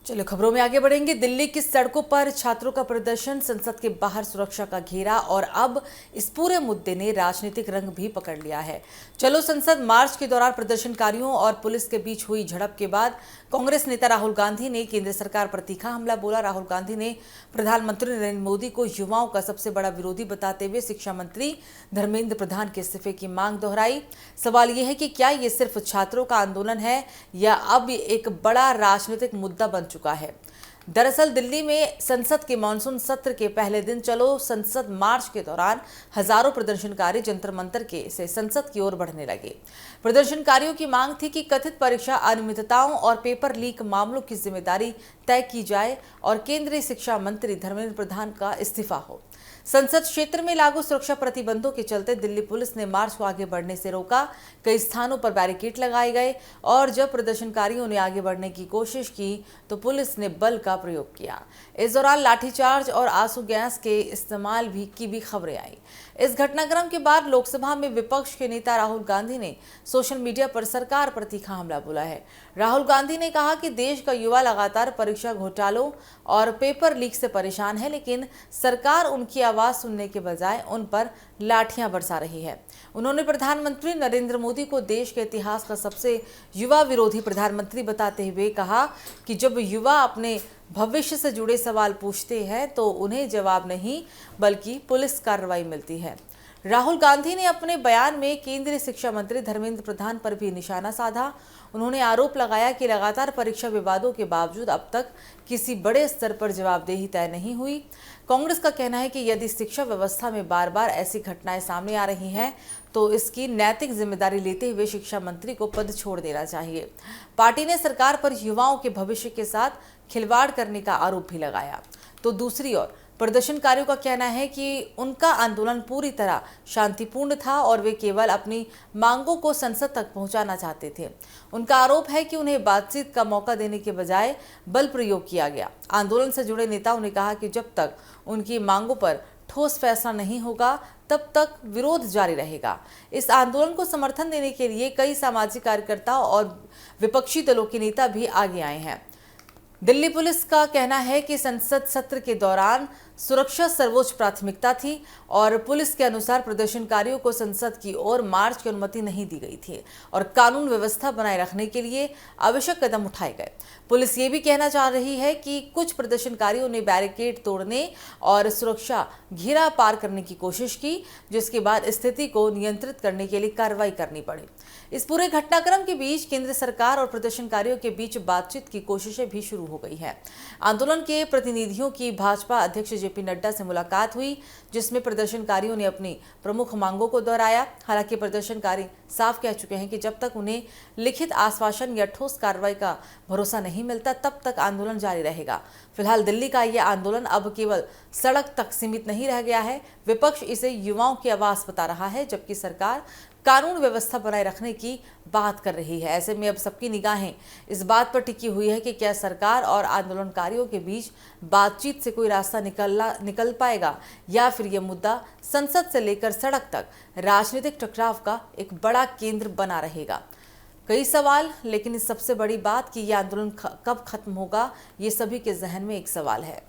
चलो खबरों में आगे बढ़ेंगे। दिल्ली की सड़कों पर छात्रों का प्रदर्शन, संसद के बाहर सुरक्षा का घेरा और अब इस पूरे मुद्दे ने राजनीतिक रंग भी पकड़ लिया है। चलो संसद मार्च के दौरान प्रदर्शनकारियों और पुलिस के बीच हुई झड़प के बाद कांग्रेस नेता राहुल गांधी ने केंद्र सरकार पर तीखा हमला बोला। राहुल गांधी ने प्रधानमंत्री नरेंद्र मोदी को युवाओं का सबसे बड़ा विरोधी बताते हुए शिक्षा मंत्री धर्मेंद्र प्रधान के इस्तीफे की मांग दोहराई। सवाल यह है कि क्या ये सिर्फ छात्रों का आंदोलन है या अब एक बड़ा राजनीतिक मुद्दा बन चुका है। दरअसल दिल्ली में संसद के मानसून सत्र के पहले दिन चलो संसद मार्च के दौरान हजारों प्रदर्शनकारी जंतर मंतर के से संसद की ओर बढ़ने लगे। प्रदर्शनकारियों की मांग थी कि कथित परीक्षा अनियमितताओं और पेपर लीक मामलों की जिम्मेदारी तय की जाए और केंद्रीय शिक्षा मंत्री धर्मेंद्र प्रधान का इस्तीफा हो। संसद क्षेत्र में लागू सुरक्षा प्रतिबंधों के चलते दिल्ली पुलिस ने मार्च को आगे बढ़ने से रोका। कई स्थानों पर बैरिकेड लगाए गए और जब प्रदर्शनकारियों ने आगे बढ़ने की कोशिश की तो पुलिस ने बल का प्रयोग किया। इस दौरान लाठीचार्ज और आंसू गैस के इस्तेमाल की भी खबरें आई। इस घटनाक्रम के बाद लोकसभा में विपक्ष के नेता राहुल गांधी ने सोशल मीडिया पर सरकार पर तीखा हमला बोला है। राहुल गांधी ने कहा कि देश का युवा लगातार परीक्षा घोटालों और पेपर लीक से परेशान है, लेकिन सरकार उनकी आवाज सुनने के बजाय उन पर लाठियां बरसा रही है। उन्होंने प्रधानमंत्री नरेंद्र मोदी को देश के इतिहास का सबसे युवा विरोधी प्रधानमंत्री बताते हुए कहा कि जब युवा अपने भविष्य से जुड़े सवाल पूछते हैं तो उन्हें जवाब नहीं बल्कि पुलिस कार्रवाई मिलती है। राहुल गांधी ने अपने बयान में केंद्रीय शिक्षा मंत्री धर्मेंद्र प्रधान पर भी निशाना साधा। उन्होंने आरोप लगाया कि लगातार परीक्षा विवादों के बावजूद अब तक किसी बड़े स्तर पर जवाबदेही तय नहीं हुई। कांग्रेस का कहना है कि यदि शिक्षा व्यवस्था में बार बार ऐसी घटनाएं सामने आ रही हैं तो इसकी नैतिक जिम्मेदारी लेते हुए शिक्षा मंत्री को पद छोड़ देना चाहिए। पार्टी ने सरकार पर युवाओं के भविष्य के साथ खिलवाड़ करने का आरोप भी लगाया। तो दूसरी ओर प्रदर्शनकारियों का कहना है कि उनका आंदोलन पूरी तरह शांतिपूर्ण था और वे केवल अपनी मांगों को संसद तक पहुंचाना चाहते थे। उनका आरोप है कि उन्हें बातचीत का मौका देने के बजाय बल प्रयोग किया गया। आंदोलन से जुड़े नेताओं ने कहा कि जब तक उनकी मांगों पर ठोस फैसला नहीं होगा तब तक विरोध जारी रहेगा। इस आंदोलन को समर्थन देने के लिए कई सामाजिक कार्यकर्ता और विपक्षी दलों के नेता भी आगे आए हैं। दिल्ली पुलिस का कहना है कि संसद सत्र के दौरान सुरक्षा सर्वोच्च प्राथमिकता थी और पुलिस के अनुसार प्रदर्शनकारियों को संसद की ओर मार्च की अनुमति नहीं दी गई थी और कानून व्यवस्था बनाए रखने के लिए आवश्यक कदम उठाए गए। पुलिस ये भी कहना चाह रही है कि कुछ प्रदर्शनकारियों ने बैरिकेड तोड़ने और सुरक्षा घेरा पार करने की कोशिश की, जिसके बाद स्थिति को नियंत्रित करने के लिए कार्रवाई करनी पड़ी। इस पूरे घटनाक्रम के बीच केंद्र सरकार और प्रदर्शनकारियों के बीच बातचीत की कोशिशें भी शुरू हो गई है। आंदोलन के प्रतिनिधियों की भाजपा अध्यक्ष जेपी नड्डा से मुलाकात हुई, जिसमें प्रदर्शनकारियों ने अपनी प्रमुख मांगों को दोहराया। हालांकि प्रदर्शनकारी साफ कह चुके हैं कि जब तक उन्हें लिखित आश्वासन या ठोस कार्रवाई का भरोसा नहीं मिलता तब तक आंदोलन जारी रहेगा। फिलहाल दिल्ली का यह आंदोलन अब केवल सड़क तक सीमित नहीं रह गया है। विपक्ष इसे युवाओं की आवाज बता रहा है, जबकि सरकार कानून व्यवस्था बनाए रखने की बात कर रही है। ऐसे में अब सबकी निगाहें इस बात पर टिकी हुई है कि क्या सरकार और आंदोलनकारियों के बीच बातचीत से कोई रास्ता निकल पाएगा या फिर यह मुद्दा संसद से लेकर सड़क तक राजनीतिक टकराव का एक बड़ा केंद्र बना रहेगा। कई सवाल, लेकिन इस सबसे बड़ी बात कि यह आंदोलन कब खत्म होगा, ये सभी के जहन में एक सवाल है।